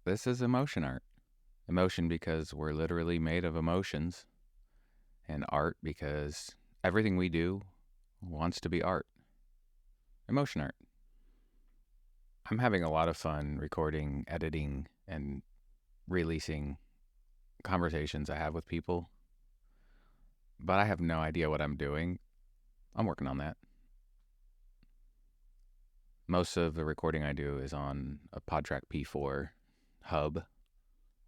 This is emotion art. Emotion because we're literally made of emotions, and art because everything we do wants to be art. Emotion art. I'm having a lot of fun recording, editing, and releasing conversations I have with people, but I have no idea what I'm doing. I'm working on that. Most of the recording I do is on a PodTrack P4 hub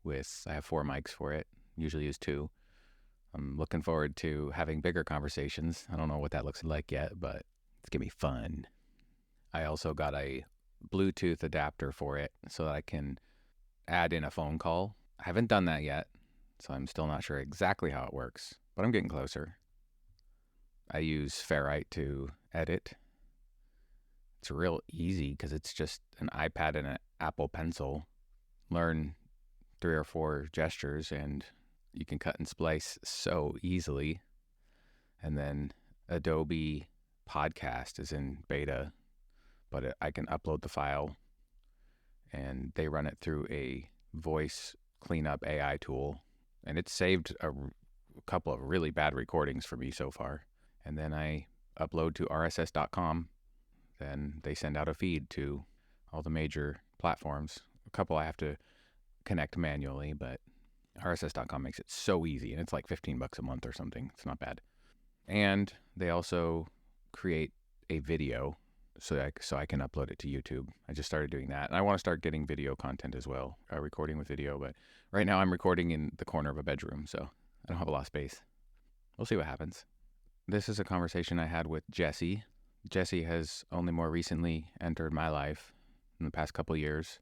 I have 4 mics for it, usually use 2. I'm looking forward to having bigger conversations. I don't know what that looks like yet, but it's going to be fun. I also got a Bluetooth adapter for it so that I can add in a phone call. I haven't done that yet, so I'm still not sure exactly how it works, but I'm getting closer. I use Ferrite to edit. It's real easy because it's just an iPad and an Apple Pencil. Learn 3 or 4 gestures and you can cut and splice so easily. And then Adobe Podcast is in beta, but I can upload the file and they run it through a voice cleanup AI tool. And it's saved a couple of really bad recordings for me so far. And then I upload to rss.com. Then they send out a feed to all the major platforms. A couple I have to connect manually, but rss.com makes it so easy, and it's like $15 a month or something. It's not bad. And they also create a video so I can upload it to YouTube. I just started doing that, and I want to start getting video content as well, recording with video. But right now I'm recording in the corner of a bedroom, so I don't have a lot of space. We'll see what happens. This is a conversation I had with Jesse. Jesse has only more recently entered my life in the past couple years,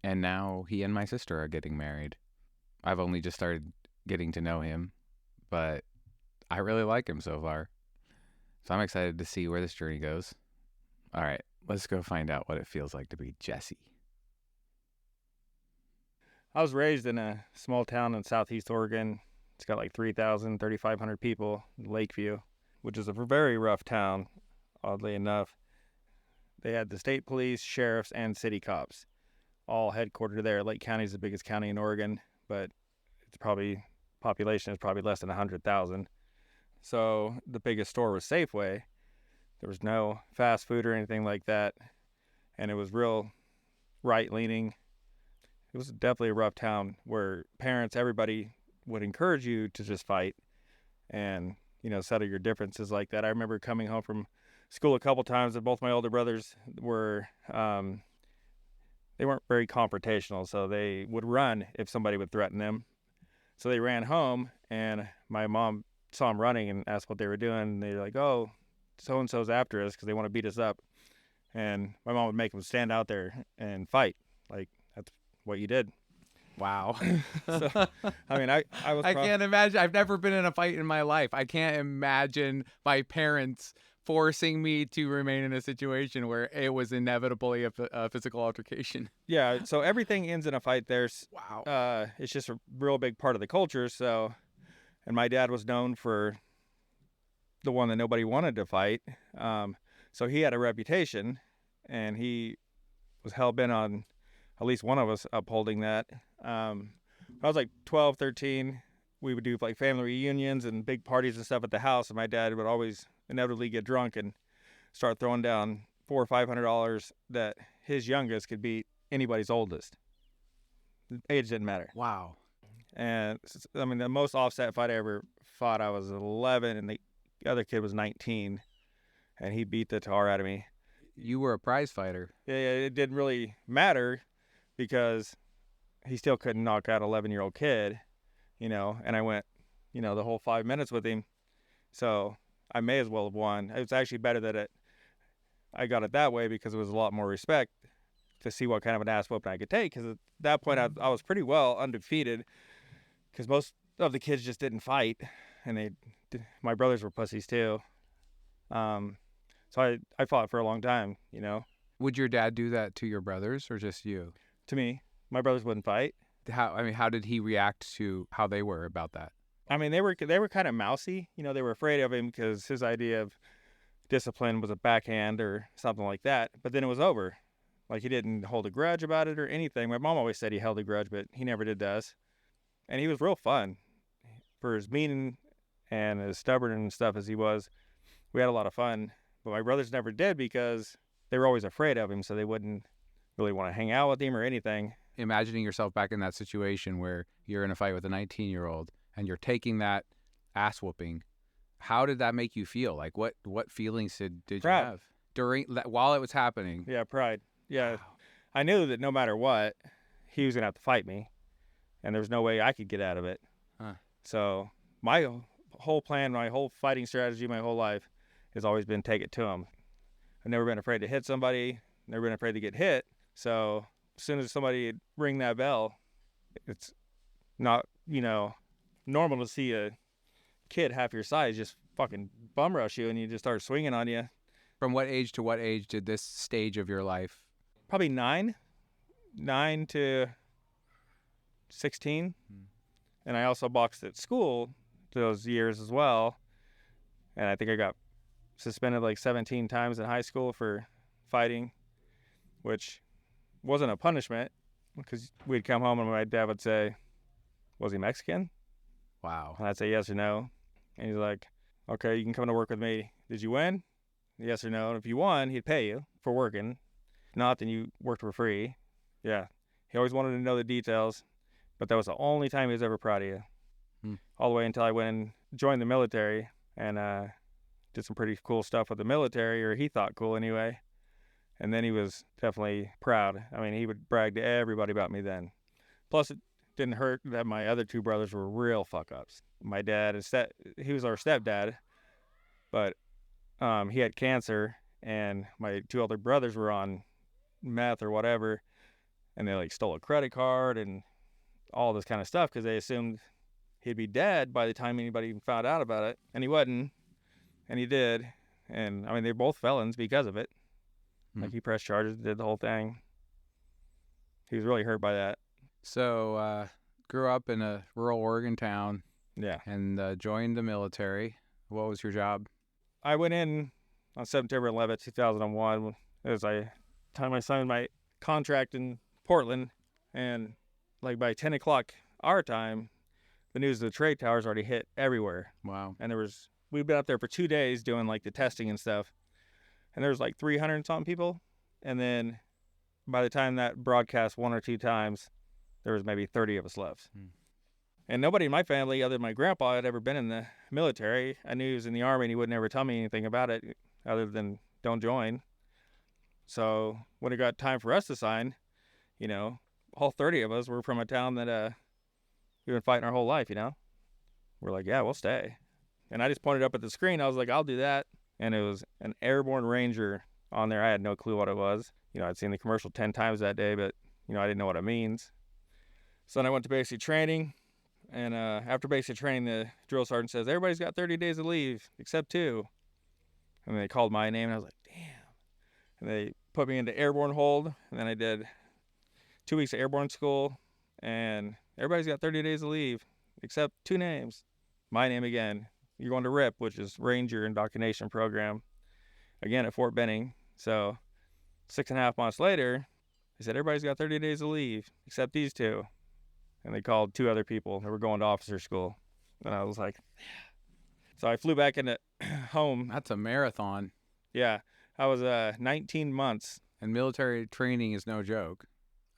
and now he and my sister are getting married. I've only just started getting to know him, but I really like him so far. So I'm excited to see where this journey goes. All right, let's go find out what it feels like to be Jesse. I was raised in a small town in southeast Oregon. It's got like 3,500 people, Lakeview, which is a very rough town, oddly enough. They had the state police, sheriffs, and city cops, all headquartered there. Lake County is the biggest county in Oregon, but population is probably less than 100,000. So the biggest store was Safeway. There was no fast food or anything like that, and it was real right-leaning. It was definitely a rough town where parents, everybody would encourage you to just fight and, settle your differences like that. I remember coming home from school a couple times, and both my older brothers were, they weren't very confrontational, so they would run if somebody would threaten them. So they ran home, and my mom saw them running and asked what they were doing. They're like, "Oh, so-and-so's after us because they want to beat us up." And my mom would make them stand out there and fight. Like, that's what you did. Wow. So, I mean, I was... I can't imagine. I've never been in a fight in my life. I can't imagine my parents forcing me to remain in a situation where it was inevitably a physical altercation. Yeah, so everything ends in a fight. Wow. It's just a real big part of the culture. So, and my dad was known for the one that nobody wanted to fight. So he had a reputation, and he was hell-bent on at least one of us upholding that. I was like 12, 13. We would do like family reunions and big parties and stuff at the house, and my dad would always inevitably get drunk and start throwing down $400 or $500 that his youngest could beat anybody's oldest. Age didn't matter. Wow. And I mean, the most offset fight I ever fought, I was 11, and the other kid was 19, and he beat the tar out of me. You were a prize fighter. Yeah, it didn't really matter because he still couldn't knock out an 11-year-old kid, and I went, the whole 5 minutes with him. So I may as well have won. It was actually better that I got it that way because it was a lot more respect to see what kind of an ass whooping I could take. Because at that point, I was pretty well undefeated because most of the kids just didn't fight, and my brothers were pussies too. So I fought for a long time, Would your dad do that to your brothers or just you? To me, my brothers wouldn't fight. How did he react to how they were about that? I mean, they were kind of mousy. They were afraid of him because his idea of discipline was a backhand or something like that. But then it was over. Like, he didn't hold a grudge about it or anything. My mom always said he held a grudge, but he never did to us. And he was real fun. For as mean and as stubborn and stuff as he was, we had a lot of fun. But my brothers never did because they were always afraid of him, so they wouldn't really want to hang out with him or anything. Imagining yourself back in that situation where you're in a fight with a 19-year-old and you're taking that ass whooping, how did that make you feel? Like, what feelings did you Pride. have during while it was happening? Yeah, pride. Yeah. Wow. I knew that no matter what, he was going to have to fight me, and there was no way I could get out of it. Huh. So my whole plan, my whole fighting strategy, my whole life has always been take it to him. I've never been afraid to hit somebody, never been afraid to get hit. So as soon as somebody ring that bell, it's not, normal to see a kid half your size just fucking bum rush you and you just start swinging on you. From what age to what age did this stage of your life? Probably 9 to 16. And I also boxed at school those years as well. And I think I got suspended like 17 times in high school for fighting, which wasn't a punishment because we'd come home and my dad would say, "Was he Mexican?" Wow. And I'd say yes or no. And he's like, "Okay, you can come to work with me. Did you win? Yes or no." And if you won, he'd pay you for working. If not, then you worked for free. Yeah. He always wanted to know the details, but that was the only time he was ever proud of you. All the way until I went and joined the military and did some pretty cool stuff with the military, or he thought cool anyway. And then he was definitely proud. I mean, he would brag to everybody about me then. Plus, it didn't hurt that my other 2 brothers were real fuck-ups. My dad, he was our stepdad, but he had cancer, and my 2 older brothers were on meth or whatever, and they like stole a credit card and all this kind of stuff because they assumed he'd be dead by the time anybody even found out about it. And he wasn't, and he did. And I mean, they're both felons because of it. Like, he pressed charges, did the whole thing. He was really hurt by that. So, grew up in a rural Oregon town. Yeah. And joined the military. What was your job? I went in on September 11th, 2001, as time I signed my contract in Portland. And like by 10 o'clock our time, the news of the trade towers already hit everywhere. Wow. And we'd been up there for 2 days doing like the testing and stuff. And there was like 300 and something people. And then by the time that broadcast 1 or 2 times, there was maybe 30 of us left. And nobody in my family other than my grandpa had ever been in the military. I knew he was in the Army and he would never tell me anything about it other than don't join. So when it got time for us to sign, all 30 of us were from a town that we've been fighting our whole life, We're like, yeah, we'll stay. And I just pointed up at the screen. I was like, I'll do that. And it was an Airborne Ranger on there. I had no clue what it was. I'd seen the commercial 10 times that day, but, I didn't know what it means. So then I went to basic training. And after basic training, the drill sergeant says, everybody's got 30 days of leave except 2. And they called my name, and I was like, damn. And they put me into airborne hold. And then I did 2 weeks of airborne school. And everybody's got 30 days of leave except 2 names. My name again. You're going to RIP, which is Ranger Indoctrination Program, again at Fort Benning. So 6.5 months later, they said, everybody's got 30 days of leave except these 2. And they called 2 other people that were going to officer school. And I was like, so I flew back into home. That's a marathon. Yeah. I was 19 months. And military training is no joke.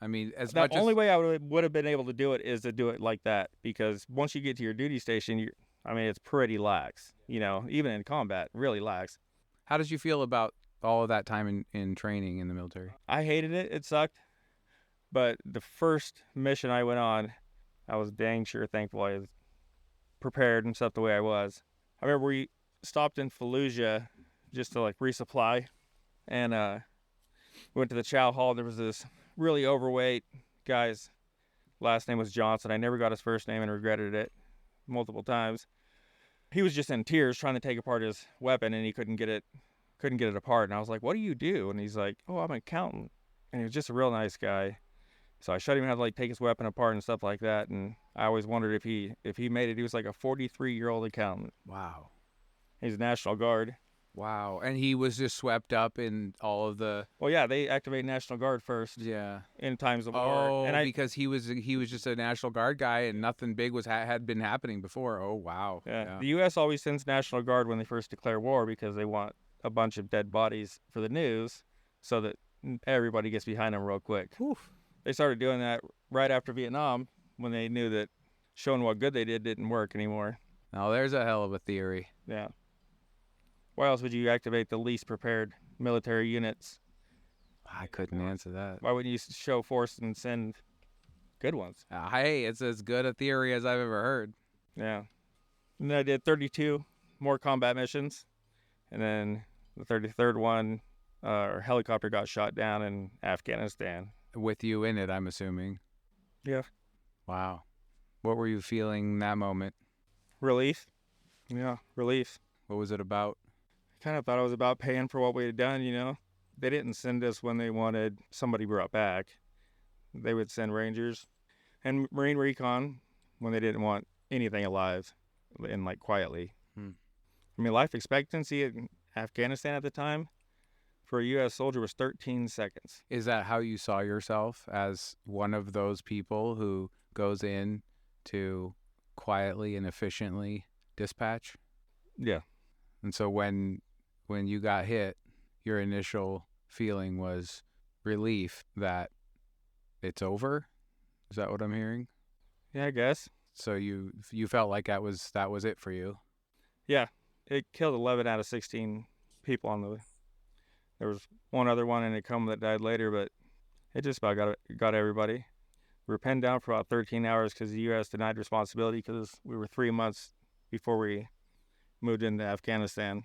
I mean, The only way I would have been able to do it is to do it like that. Because once you get to your duty station, it's pretty lax. Even in combat, really lax. How did you feel about all of that time in training in the military? I hated it. It sucked. But the first mission I went on, I was dang sure thankful I was prepared and stuff the way I was. I remember we stopped in Fallujah just to like resupply. And we went to the chow hall. There was this really overweight guy's last name was Johnson. I never got his first name and regretted it multiple times. He was just in tears trying to take apart his weapon, and he couldn't get it apart. And I was like, what do you do? And he's like, oh, I'm an accountant. And he was just a real nice guy. So I showed him how to like take his weapon apart and stuff like that. And I always wondered if he made it. He was like a 43-year-old accountant. Wow. He's a National Guard. Wow. And he was just swept up in all of the Well, yeah, they activate National Guard first yeah. in times of war. Oh, And because he was just a National Guard guy and nothing big had been happening before. Oh, wow. yeah, the U.S. always sends National Guard when they first declare war because they want a bunch of dead bodies for the news so that everybody gets behind them real quick. Oof. They started doing that right after Vietnam when they knew that showing what good they did didn't work anymore. Now there's a hell of a theory. Yeah. Why else would you activate the least prepared military units? I couldn't answer that. Why wouldn't you show force and send good ones? Hey, it's as good a theory as I've ever heard. Yeah. And then I did 32 more combat missions. And then the 33rd one, our helicopter got shot down in Afghanistan. With you in it, I'm assuming. Yeah. Wow. What were you feeling in that moment? Relief. Yeah, relief. What was it about? Kind of thought it was about paying for what we had done, you know. They didn't send us when they wanted somebody brought back. They would send Rangers and Marine Recon when they didn't want anything alive and like quietly. I mean, life expectancy in Afghanistan at the time for a U.S. soldier was 13 seconds. Is that how you saw yourself, as one of those people who goes in to quietly and efficiently dispatch? Yeah. And so when you got hit, your initial feeling was relief that it's over? Is that what I'm hearing? Yeah, I guess. So you felt like that was it for you? Yeah. It killed 11 out of 16 people on the... There was one other one in a coma that died later, but it just about got everybody. We were pinned down for about 13 hours because the U.S. denied responsibility because we were 3 months before we moved into Afghanistan.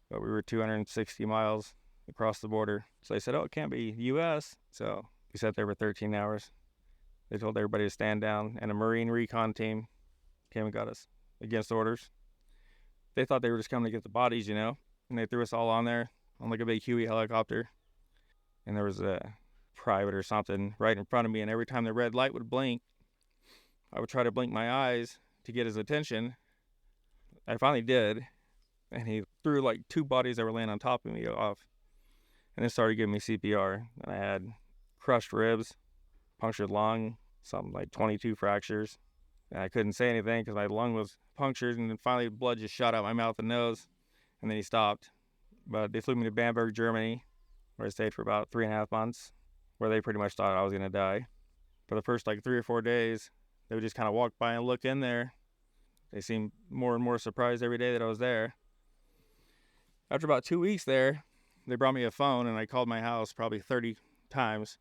But we were 260 miles across the border. So they said, oh, it can't be U.S. So we sat there for 13 hours. They told everybody to stand down, and a Marine recon team came and got us against orders. They thought they were just coming to get the bodies, you know, and they threw us all on there on like a big Huey helicopter. And there was a private or something right in front of me, and every time the red light would blink, I would try to blink my eyes to get his attention. I finally did, and he threw like 2 bodies that were laying on top of me off, and then started giving me CPR. And I had crushed ribs, punctured lung, something like 22 fractures. And I couldn't say anything because my lung was punctured, and then finally blood just shot out my mouth and nose, and then he stopped. But they flew me to Bamberg, Germany, where I stayed for about 3.5 months, where they pretty much thought I was going to die. For the first like 3 or 4 days, they would just kind of walk by and look in there. They seemed more and more surprised every day that I was there. After about 2 weeks there, they brought me a phone, and I called my house probably 30 times,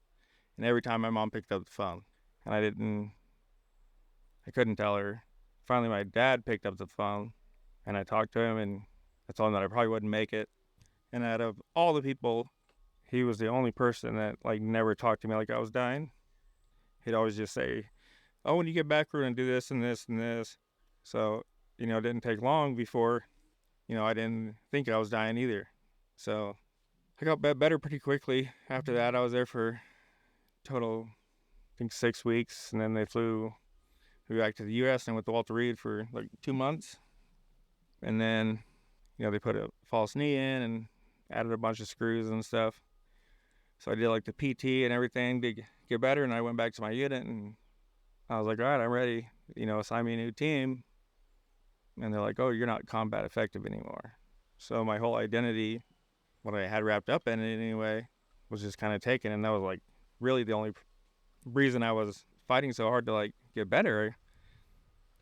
and every time my mom picked up the phone. And I couldn't tell her. Finally, my dad picked up the phone, and I talked to him, and I told him that I probably wouldn't make it. And out of all the people, he was the only person that like never talked to me like I was dying. He'd always just say, oh, when you get back, we're going to do this and this and this. So, you know, it didn't take long before, you know, I didn't think I was dying either. So I got better pretty quickly. After that, I was there for total, I think, 6 weeks. And then they flew back to the U.S. and with Walter Reed for like 2 months. And then, you know, they put a false knee in and added a bunch of screws and stuff. So I did like the PT and everything to get better. And I went back to my unit, and I was like, all right, I'm ready. You know, assign me a new team. And they're like, oh, you're not combat effective anymore. So my whole identity, what I had wrapped up in it anyway, was just kind of taken. And that was like really the only reason I was fighting so hard to like get better,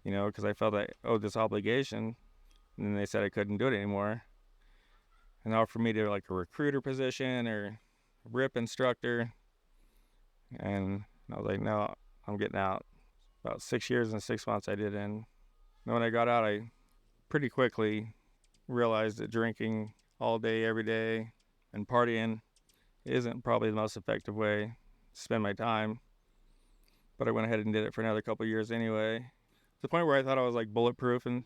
you know, because I felt I owed this obligation. And then they said I couldn't do it anymore. And offered me to like a recruiter position or RIP instructor. And I was like, no, I'm getting out. About 6 years and 6 months I did. And when I got out, I pretty quickly realized that drinking all day, every day, and partying isn't probably the most effective way to spend my time. But I went ahead and did it for another couple of years anyway. To the point where I thought I was like bulletproof and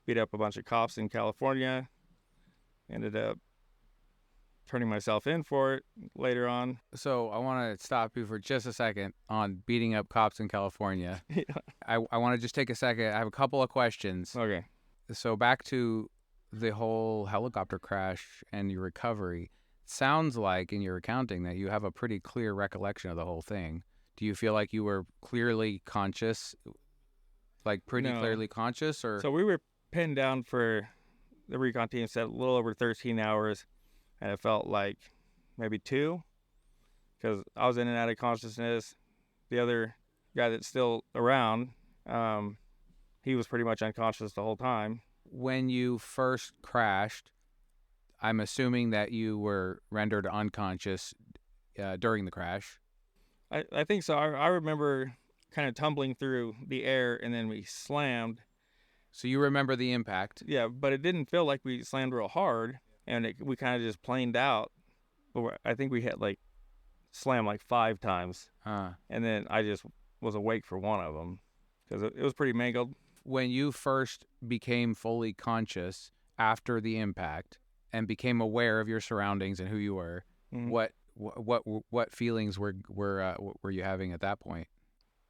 beat up a bunch of cops in California. Ended up turning myself in for it later on. So I want to stop you for just a second on beating up cops in California. Yeah. I want to just take a second. I have a couple of questions. Okay. So back to the whole helicopter crash and your recovery, sounds like in your accounting that you have a pretty clear recollection of the whole thing. Do you feel like you were clearly conscious, like pretty No. clearly conscious, or? So we were pinned down for the recon team said a little over 13 hours, and it felt like maybe 2 because I was in and out of consciousness. The other guy that's still around, he was pretty much unconscious the whole time. When you first crashed, I'm assuming that you were rendered unconscious during the crash. I think so. I remember kind of tumbling through the air, and then we slammed. So you remember the impact. Yeah, but it didn't feel like we slammed real hard, and we kind of just planed out. But I think we hit slam 5 times, and then I just was awake for one of them because it was pretty mangled. When you first became fully conscious after the impact and became aware of your surroundings and who you were, Mhm. what feelings were you having at that point?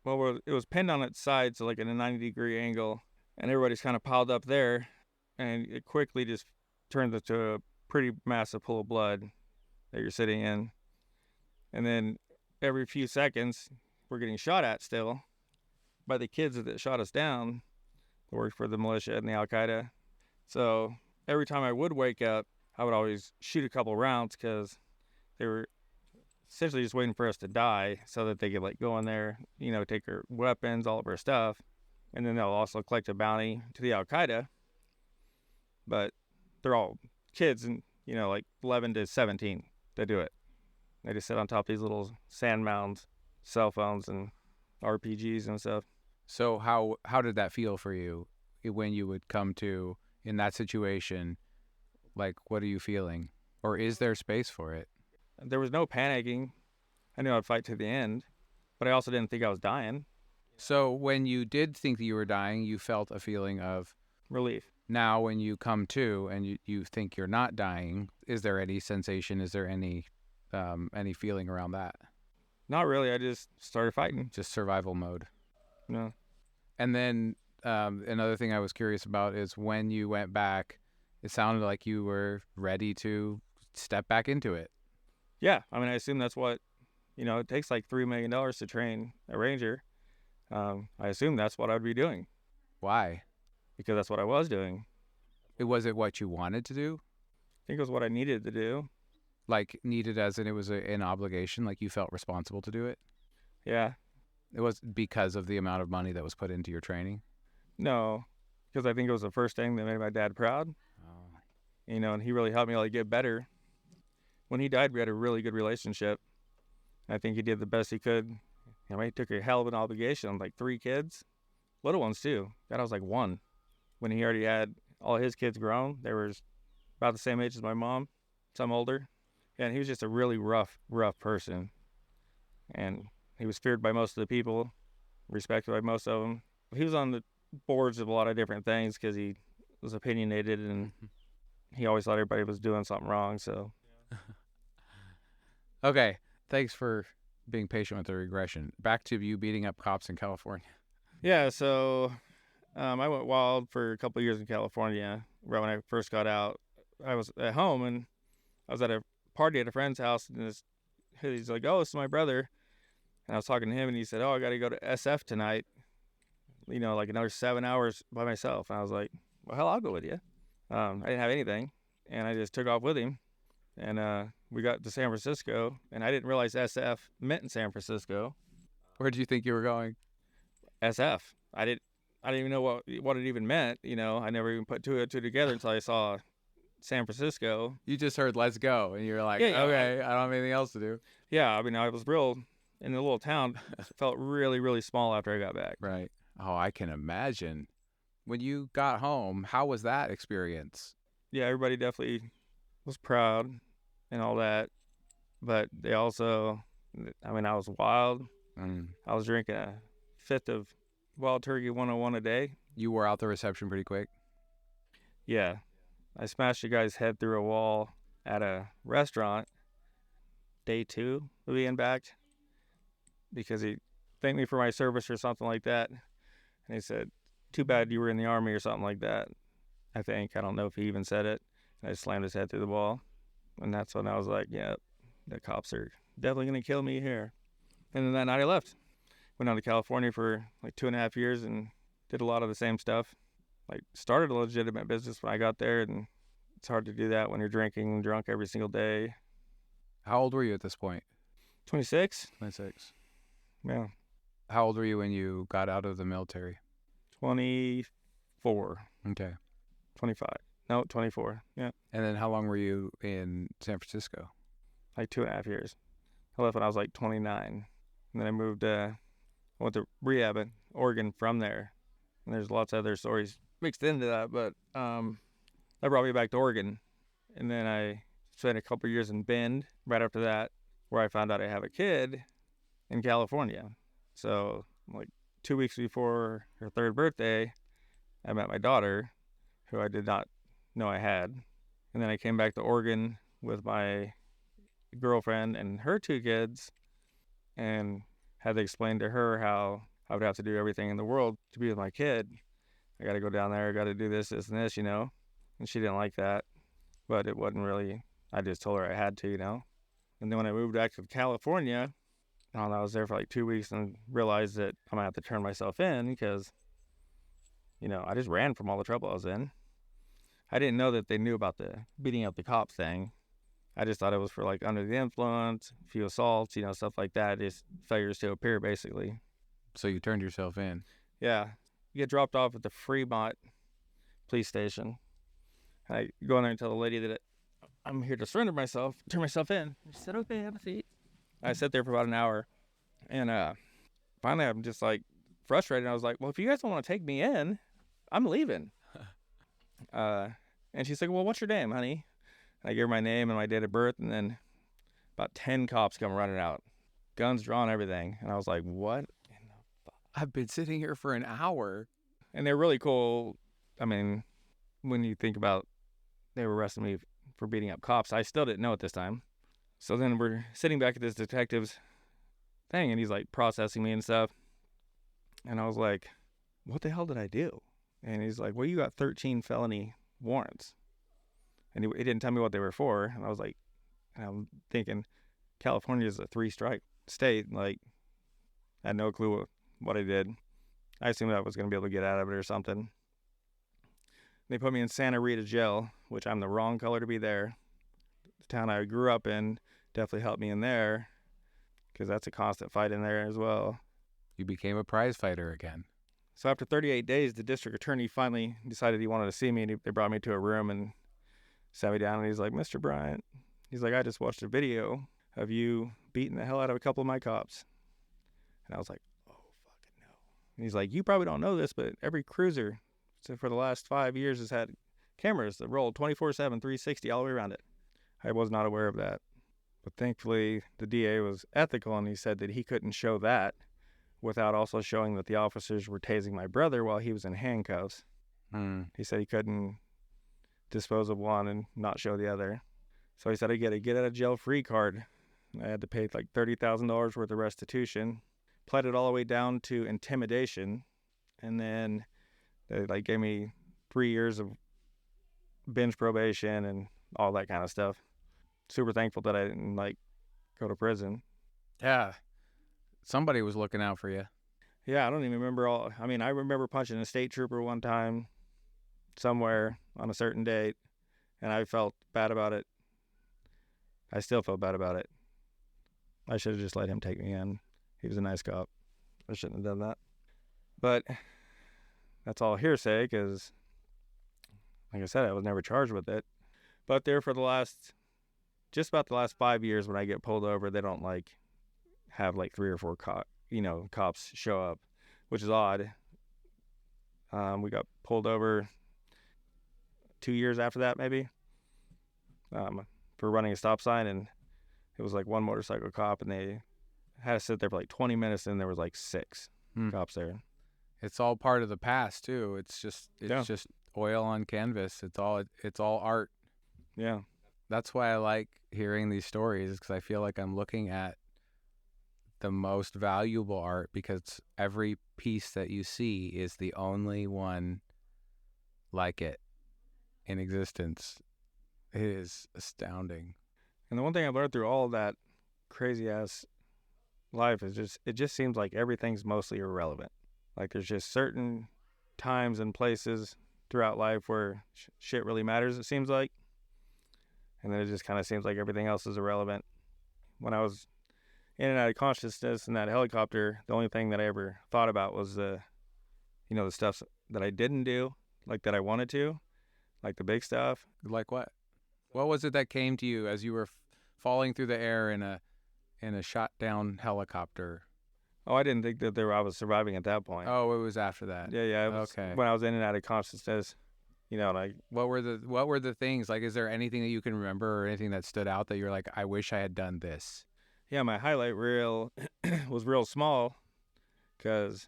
Well, it was pinned on its side, so in a 90-degree angle, and everybody's kind of piled up there, and it quickly just turned into a pretty massive pool of blood that you're sitting in. And then every few seconds, we're getting shot at still by the kids that shot us down, that worked for the militia and the Al-Qaeda. So every time I would wake up, I would always shoot a couple rounds because they were essentially just waiting for us to die so that they could go in there, take our weapons, all of our stuff, and then they'll also collect a bounty to the Al-Qaeda. But they're all kids and 11 to 17 that do it. They just sit on top of these little sand mounds, cell phones and RPGs and stuff. So how did that feel for you when you would come to in that situation? What are you feeling? Or is there space for it? There was no panicking. I knew I'd fight to the end, but I also didn't think I was dying. So when you did think that you were dying, you felt a feeling of Relief. now when you come to and you think you're not dying, is there any sensation? Is there any feeling around that? Not really. I just started fighting. Just survival mode. No. And then another thing I was curious about is when you went back, it sounded like you were ready to step back into it. Yeah. I mean, I assume that's what, it takes $3 million to train a ranger. I assume that's what I would be doing Why? because that's what I was doing. Was it what you wanted to do? I think it was what I needed to do. Needed as in it was an obligation, you felt responsible to do it? Yeah. It was because of the amount of money that was put into your training? No, because I think it was the first thing that made my dad proud. Oh. And he really helped me get better. When he died, we had a really good relationship. I think he did the best he could. He took a hell of an obligation on 3 kids, little ones too. God, I was 1 when he already had all his kids grown. They were about the same age as my mom, some older. And he was just a really rough person. And he was feared by most of the people, respected by most of them. He was on the boards of a lot of different things because he was opinionated and he always thought everybody was doing something wrong. So, Okay, thanks for being patient with the regression. Back to you beating up cops in California. yeah, so I went wild for a couple of years in California. Right when I first got out, I was at home and I was at a party at a friend's house. And he's like, "Oh, this is my brother." And I was talking to him and he said, "Oh, I got to go to SF tonight. Another 7 hours by myself." And I was like, "Well, hell, I'll go with you." I didn't have anything. And I just took off with him. And we got to San Francisco. And I didn't realize SF meant in San Francisco. Where did you think you were going? SF. I didn't even know what it even meant. I never even put 2 and 2 together until I saw San Francisco. You just heard "let's go" and you're like, Yeah, okay, I don't have anything else to do. Yeah, I mean, I was real in the little town. Felt really, really small after I got back. Right. Oh, I can imagine. When you got home, how was that experience? Yeah, everybody definitely was proud and all that. But they also, I mean, I was wild. I was drinking a 5th of Wild Turkey 101 a day. You wore out the reception pretty quick? Yeah. I smashed a guy's head through a wall at a restaurant day 2 of being back because he thanked me for my service or something like that. And he said, "Too bad you were in the Army," or something like that. I think. I don't know if he even said it. I just slammed his head through the wall. And that's when I was like, yeah, the cops are definitely going to kill me here. And then that night I left. Went out to California for like 2.5 years and did a lot of the same stuff. Like started a legitimate business when I got there, and it's hard to do that when you're drinking and drunk every single day. How old were you at this point? 26? 26. Yeah. How old were you when you got out of the military? 24. Okay. 25. No, 24. Yeah. And then how long were you in San Francisco? Like 2.5 years. I left when I was like 29. And then I moved, I went to rehab in Oregon from there. And there's lots of other stories mixed into that, but that brought me back to Oregon. And then I spent a couple years in Bend right after that, where I found out I have a kid in California. So like 2 weeks before her 3rd birthday, I met my daughter, who I did not know I had. And then I came back to Oregon with my girlfriend and her 2 kids, and had to explain to her how I would have to do everything in the world to be with my kid. I got to go down there, I got to do this, and this, And she didn't like that, but it wasn't really, I just told her I had to, And then when I moved back to California, I was there for like 2 weeks and realized that I'm going to have to turn myself in because, I just ran from all the trouble I was in. I didn't know that they knew about the beating up the cops thing. I just thought it was for like under the influence, a few assaults, stuff like that. Just failures to appear, basically. So you turned yourself in. Yeah. You get dropped off at the Fremont police station. I go in there and tell the lady that I'm here to surrender myself, turn myself in. She said, okay, have a seat. I sat there for about an hour. And finally, I'm just like frustrated. I was like, well, if you guys don't want to take me in, I'm leaving. And she's like, well, what's your name, honey? And I gave her my name and my date of birth. And then about 10 cops come running out, guns drawn, everything. And I was like, what? I've been sitting here for an hour. And they're really cool. I mean, when you think about they were arresting me for beating up cops, I still didn't know at this time. So then we're sitting back at this detective's thing, and he's like processing me and stuff. And I was like, what the hell did I do? And he's like, well, you got 13 felony warrants. And he didn't tell me what they were for. And I was like, and I'm thinking, California is a 3-strike state. Like, I had no clue what I did. I assumed I was going to be able to get out of it or something. They put me in Santa Rita jail, which I'm the wrong color to be there. The town I grew up in definitely helped me in there, because that's a constant fight in there as well. You became a prize fighter again. So after 38 days, the district attorney finally decided he wanted to see me, and they brought me to a room and sat me down, and he's like, Mr. Bryant, he's like, I just watched a video of you beating the hell out of a couple of my cops. And I was like, oh, fucking no. And he's like, you probably don't know this, but every cruiser for the last 5 years has had cameras that roll 24/7, 360 all the way around it. I was not aware of that. But thankfully, the DA was ethical, and he said that he couldn't show that without also showing that the officers were tasing my brother while he was in handcuffs. He said he couldn't dispose of one and not show the other. So he said I get a get out of jail free card. I had to pay like $30,000 worth of restitution. Pled it all the way down to intimidation. And then they like gave me 3 years of binge probation and all that kind of stuff. Super thankful that I didn't like go to prison. Yeah. Somebody was looking out for you. Yeah, I don't even remember all. I mean, I remember punching a state trooper one time somewhere on a certain date, and I felt bad about it. I still feel bad about it. I should have just let him take me in. He was a nice cop. I shouldn't have done that. But that's all hearsay, because, like I said, I was never charged with it. But there for just about the last 5 years, when I get pulled over, they don't have 3 or 4 cops show up, which is odd. We got pulled over 2 years after that, maybe, for running a stop sign, and it was one motorcycle cop, and they had to sit there for 20 minutes, and there was 6 cops there. It's all part of the past too. It's just oil on canvas. It's all art. Yeah. That's why I like hearing these stories, because I feel like I'm looking at the most valuable art, because every piece that you see is the only one like it. in existence. It is astounding. And the one thing I've learned through all of that crazy ass life is it just seems like everything's mostly irrelevant. Like there's just certain times and places throughout life where shit really matters, it seems like. And then it just kind of seems like everything else is irrelevant. When I was in and out of consciousness in that helicopter, the only thing that I ever thought about was the stuff that I didn't do, like that I wanted to, like the big stuff. Like what? What was it that came to you as you were falling through the air in a shot down helicopter? Oh, I didn't think that I was surviving at that point. Oh, it was after that. Yeah. It was Okay. when I was in and out of consciousness, like. What were the things? Like, is there anything that you can remember or anything that stood out that you're like, I wish I had done this? Yeah, my highlight reel was real small because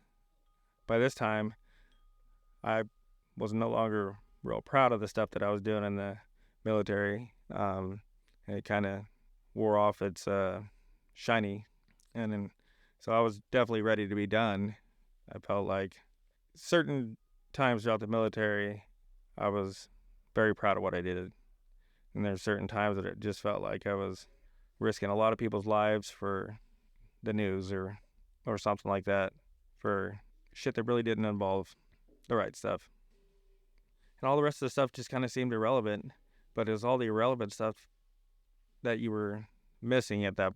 by this time I was no longer real proud of the stuff that I was doing in the military. And it kind of wore off its shiny. And then, so I was definitely ready to be done. I felt like certain times throughout the military, I was very proud of what I did. And there's certain times that it just felt like I was risking a lot of people's lives for the news or something like that, for shit that really didn't involve the right stuff. And all the rest of the stuff just kind of seemed irrelevant, but it was all the irrelevant stuff that you were missing at that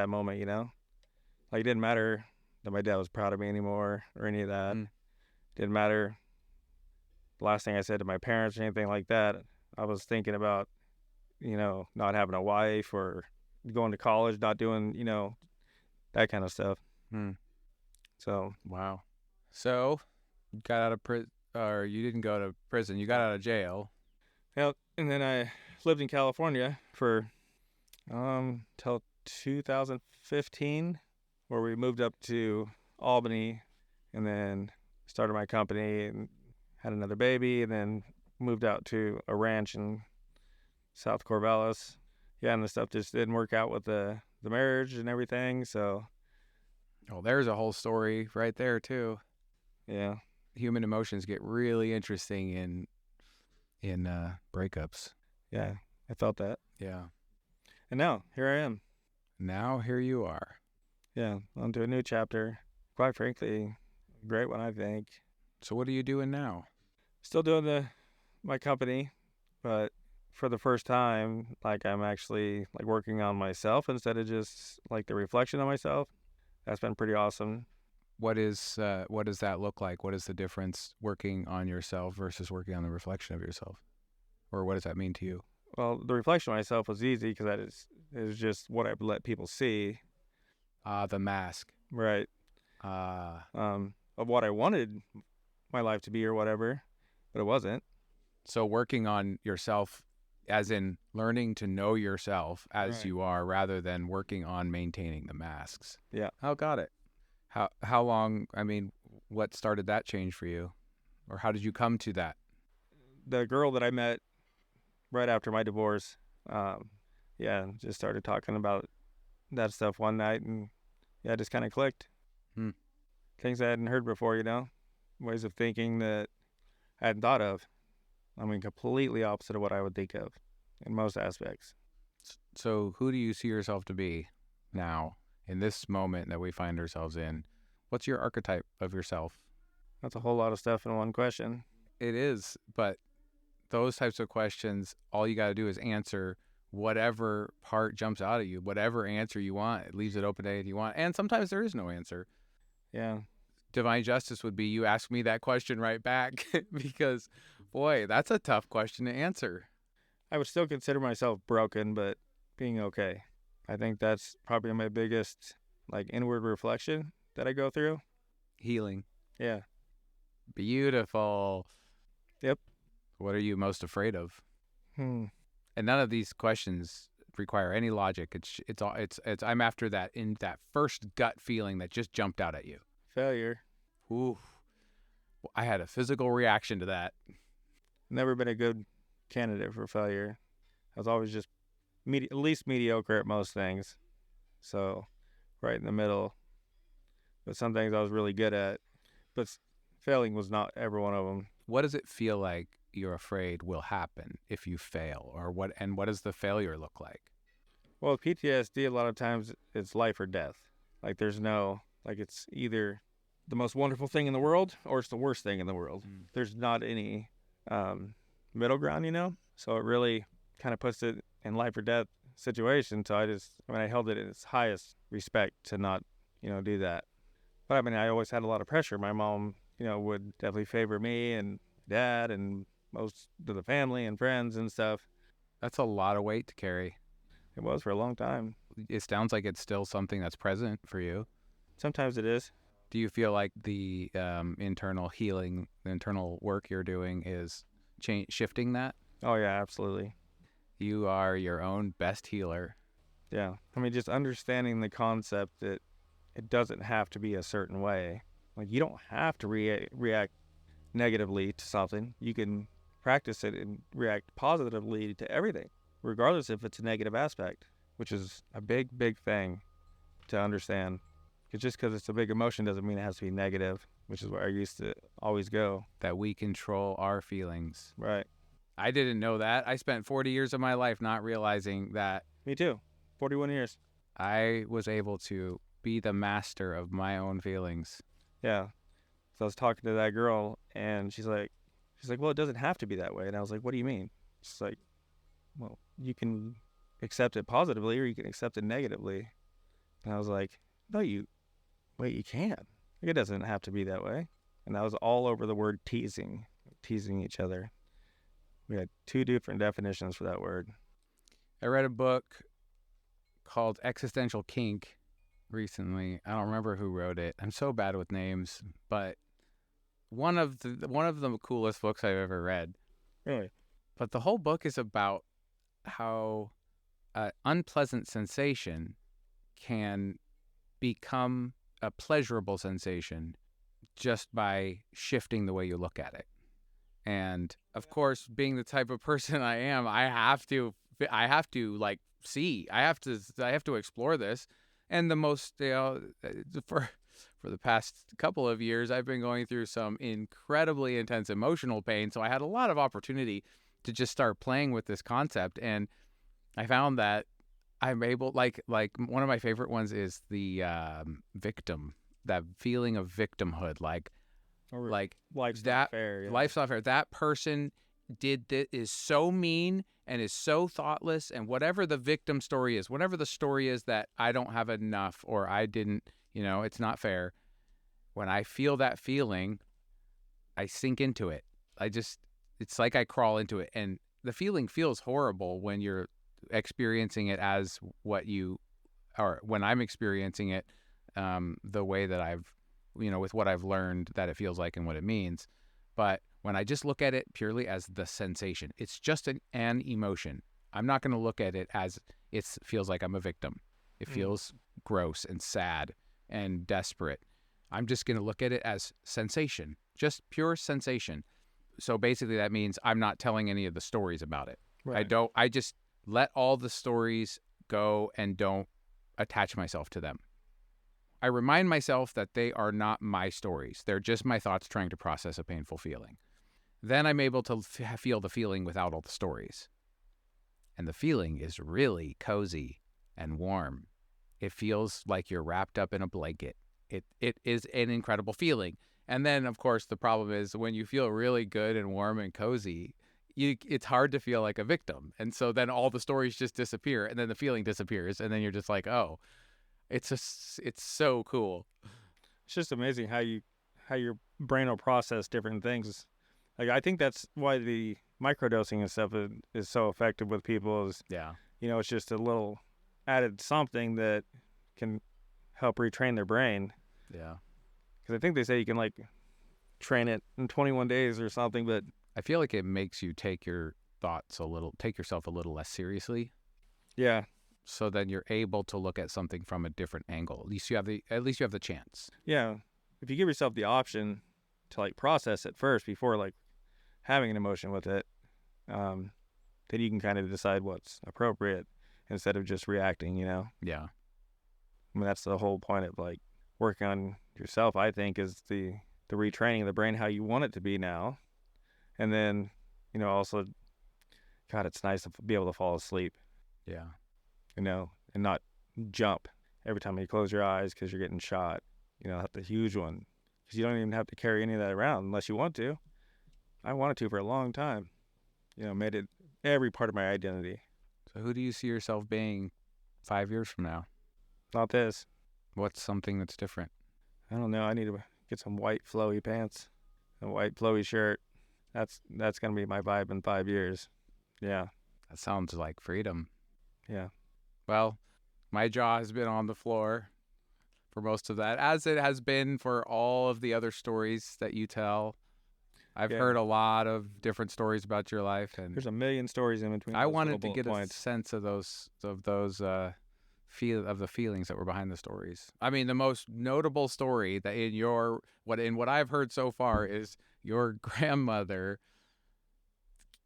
moment, Like it didn't matter that my dad was proud of me anymore or any of that. Didn't matter the last thing I said to my parents or anything like that. I was thinking about, not having a wife or going to college, not doing, that kind of stuff. So. Wow. So, you got out of prison, or you didn't go to prison, you got out of jail. Yep. And then I lived in California for till 2015, where we moved up to Albany and then started my company and had another baby, and then moved out to a ranch in South Corvallis. Yeah, and the stuff just didn't work out with the marriage and everything, so. Oh, there's a whole story right there, too. Yeah. Human emotions get really interesting in breakups. Yeah, I felt that. Yeah. And now, here I am. Now, here you are. Yeah, on to a new chapter. Quite frankly, a great one, I think. So what are you doing now? Still doing my company, but for the first time, like I'm actually like working on myself instead of just like the reflection of myself. That's been pretty awesome. What does that look like? What is the difference working on yourself versus working on the reflection of yourself? Or what does that mean to you? Well, the reflection of myself was easy because that is just what I let people see. The mask. Right. Of what I wanted my life to be or whatever, but it wasn't. So working on yourself, as in learning to know yourself as Right. you are, rather than working on maintaining the masks. Yeah. Oh, got it. How long? I mean, what started that change for you, or how did you come to that? The girl that I met right after my divorce, just started talking about that stuff one night, and yeah, it just kind of clicked. Things I hadn't heard before, ways of thinking that I hadn't thought of. I mean, completely opposite of what I would think of in most aspects. So who do you see yourself to be now, in this moment that we find ourselves in? What's your archetype of yourself? That's a whole lot of stuff in one question. It is, but those types of questions, all you got to do is answer whatever part jumps out at you, whatever answer you want. It leaves it open to anything you want. And sometimes there is no answer. Yeah. Divine justice would be you ask me that question right back because, boy, that's a tough question to answer. I would still consider myself broken, but being okay. I think that's probably my biggest inward reflection that I go through. Healing. Yeah. Beautiful. Yep. What are you most afraid of? And none of these questions require any logic. It's I'm after that, in that first gut feeling that just jumped out at you. Failure. Ooh. I had a physical reaction to that. Never been a good candidate for failure. I was always just at least mediocre at most things. So right in the middle. But some things I was really good at. But failing was not ever one of them. what does it feel like you're afraid will happen if you fail, or what does the failure look like? Well, with PTSD, a lot of times it's life or death. Like there's no, like it's either the most wonderful thing in the world or it's the worst thing in the world. There's not any middle ground, you know? So it really kind of puts it in life or death situation. So I held it in its highest respect to not, do that. But I mean, I always had a lot of pressure. My mom, would definitely favor me and dad and most of the family and friends and stuff. That's a lot of weight to carry. It was for a long time. It sounds like it's still something that's present for you. Sometimes it is. Do you feel like the internal healing, the internal work you're doing is shifting that? Oh, yeah, absolutely. You are your own best healer. Yeah. I mean, just understanding the concept that it doesn't have to be a certain way. Like, you don't have to react negatively to something. You can practice it and react positively to everything, regardless if it's a negative aspect, which is a big, big thing to understand. Because just because it's a big emotion doesn't mean it has to be negative, which is where I used to always go. That we control our feelings. Right. I didn't know that. I spent 40 years of my life not realizing that. Me too. 41 years. I was able to be the master of my own feelings. Yeah. So I was talking to that girl, and she's like, well, it doesn't have to be that way. And I was like, what do you mean? She's like, well, you can accept it positively or you can accept it negatively. And I was like, no, you can. Like, it doesn't have to be that way. And I was all over the word teasing each other. We had two different definitions for that word. I read a book called Existential Kink recently. I don't remember who wrote it. I'm so bad with names, but one of the coolest books I've ever read. Really? But the whole book is about how an unpleasant sensation can become a pleasurable sensation just by shifting the way you look at it. And of course, being the type of person I am, I have to like see. I have to explore this. And the most, for the past couple of years, I've been going through some incredibly intense emotional pain. So I had a lot of opportunity to just start playing with this concept. And I found that I'm able, like one of my favorite ones is the victim, that feeling of victimhood, like life's that not fair. Yeah. life's not fair. That person is so mean and is so thoughtless, and whatever the victim story is, whatever the story is that I don't have enough or I didn't, it's not fair. When I feel that feeling, I sink into it. It's like I crawl into it, and the feeling feels horrible when you're experiencing it as when I'm experiencing it the way that I've, with what I've learned that it feels like and what it means. But when I just look at it purely as the sensation, it's just an emotion. I'm not going to look at it as it feels like I'm a victim. It feels gross and sad and desperate. I'm just going to look at it as sensation, just pure sensation. So basically that means I'm not telling any of the stories about it. Right. I just let all the stories go and don't attach myself to them. I remind myself that they are not my stories. They're just my thoughts trying to process a painful feeling. Then I'm able to feel the feeling without all the stories. And the feeling is really cozy and warm. It feels like you're wrapped up in a blanket. It is an incredible feeling. And then, of course, the problem is when you feel really good and warm and cozy, it's hard to feel like a victim. And so then all the stories just disappear, and then the feeling disappears, and then you're just like, oh, it's so cool. It's just amazing how your brain will process different things. Like, I think that's why the microdosing and stuff is so effective with people. Is it's just a little added something that can help retrain their brain. Yeah. Because I think they say you can like train it in 21 days or something, but I feel like it makes you take yourself a little less seriously. Yeah. So then you're able to look at something from a different angle. At least you have the chance. Yeah. If you give yourself the option to like process it first before like having an emotion with it, then you can kind of decide what's appropriate instead of just reacting, Yeah. I mean, that's the whole point of like working on yourself, I think, is the retraining of the brain how you want it to be now. And then, also, God, it's nice to be able to fall asleep, Yeah. and not jump every time you close your eyes because you're getting shot. The huge one, because you don't even have to carry any of that around unless you want to. I wanted to for a long time. Made it every part of my identity. So who do you see yourself being 5 years from now? Not this. What's something that's different? I don't know. I need to get some white flowy pants, a white flowy shirt. That's gonna be my vibe in 5 years. Yeah. That sounds like freedom. Yeah. Well, my jaw has been on the floor for most of that, as it has been for all of the other stories that you tell. I've Yeah. heard a lot of different stories about your life, and There's a million stories in between. I those wanted little to bullet get a points. sense of the feelings that were behind the stories. I mean, the most notable story that in what I've heard so far is your grandmother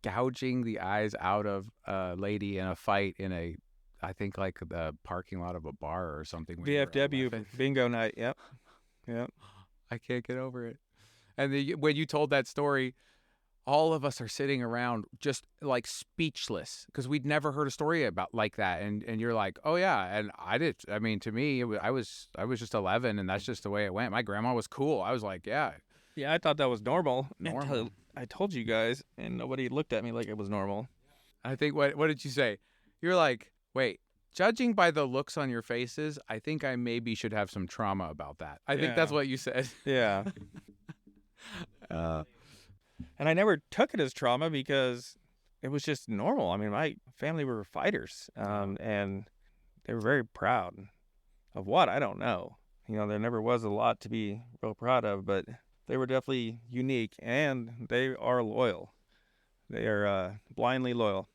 gouging the eyes out of a lady in a fight in I think like the parking lot of a bar or something. when you were VFW 11. bingo night. Yep. I can't get over it. And when you told that story, all of us are sitting around just like speechless because we'd never heard a story about like that. And you're like, oh yeah, and I did. I mean, to me, I was just 11, and that's just the way it went. My grandma was cool. I was like, yeah, Yeah, I thought that was normal. Normal. Until I told you guys, and nobody looked at me like it was normal. I think what did you say? You're like, wait, judging by the looks on your faces, I think I maybe should have some trauma about that. I think that's Yeah. what you said. Yeah. And I never took it as trauma because it was just normal. I mean, my family were fighters, and they were very proud of what, I don't know. There never was a lot to be real proud of, but they were definitely unique, and they are loyal. They are blindly loyal.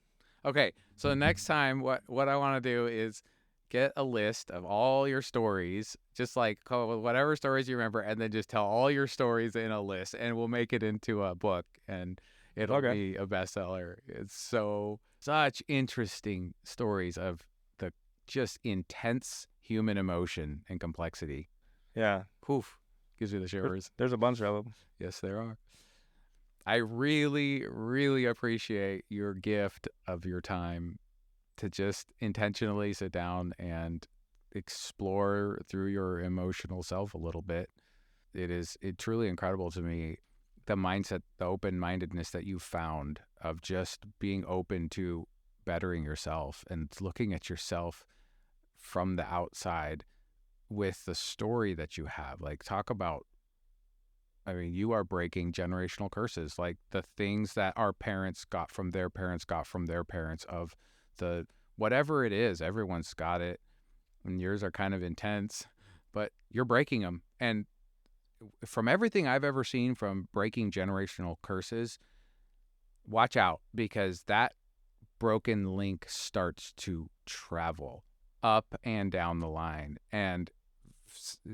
Okay, so next time, what I want to do is get a list of all your stories, just like whatever stories you remember, and then just tell all your stories in a list, and we'll make it into a book, and it'll Okay. be a bestseller. It's such interesting stories of the just intense human emotion and complexity. Yeah. Poof, gives you the shivers. There's a bunch of them. Yes, there are. I really, really appreciate your gift of your time to just intentionally sit down and explore through your emotional self a little bit. It's truly incredible to me, the mindset, the open-mindedness that you found of just being open to bettering yourself and looking at yourself from the outside with the story that you have. Like, talk about, I mean, you are breaking generational curses, like the things that our parents got from their parents of the whatever it is. Everyone's got it, and yours are kind of intense, but you're breaking them. And from everything I've ever seen from breaking generational curses, watch out, because that broken link starts to travel up and down the line, and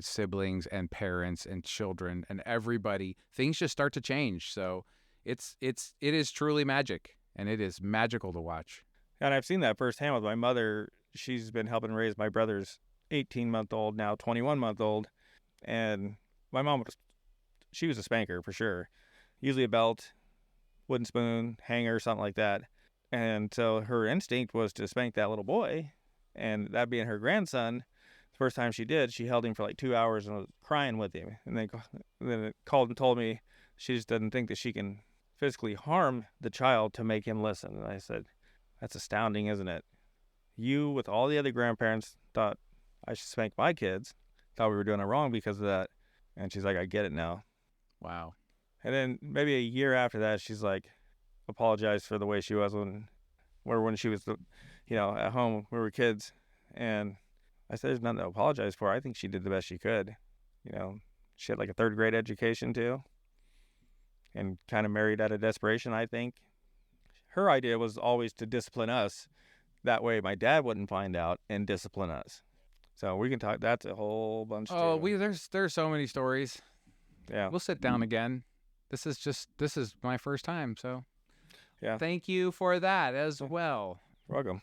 siblings and parents and children and everybody, things just start to change. So it is truly magic, and it is magical to watch. And I've seen that firsthand with my mother. She's been helping raise my brother's 18-month-old, now 21-month-old. And my mom she was a spanker for sure. Usually a belt, wooden spoon, hanger, something like that. And so her instinct was to spank that little boy. And that being her grandson, the first time she did, she held him for like 2 hours and was crying with him. And then it called and told me she just doesn't think that she can physically harm the child to make him listen. And I said, that's astounding, isn't it? You, with all the other grandparents, thought I should spank my kids, thought we were doing it wrong because of that. And she's like, I get it now. Wow. And then maybe a year after that, she's like, apologized for the way she was when she was, at home, we were kids. And I said, there's nothing to apologize for. I think she did the best she could. She had like a 3rd grade education too, and kind of married out of desperation, I think. Her idea was always to discipline us. That way my dad wouldn't find out and discipline us. So we can talk. That's a whole bunch. Oh, too. there's so many stories. Yeah. We'll sit down again. This is my first time, so Yeah. thank you for that as well. Welcome.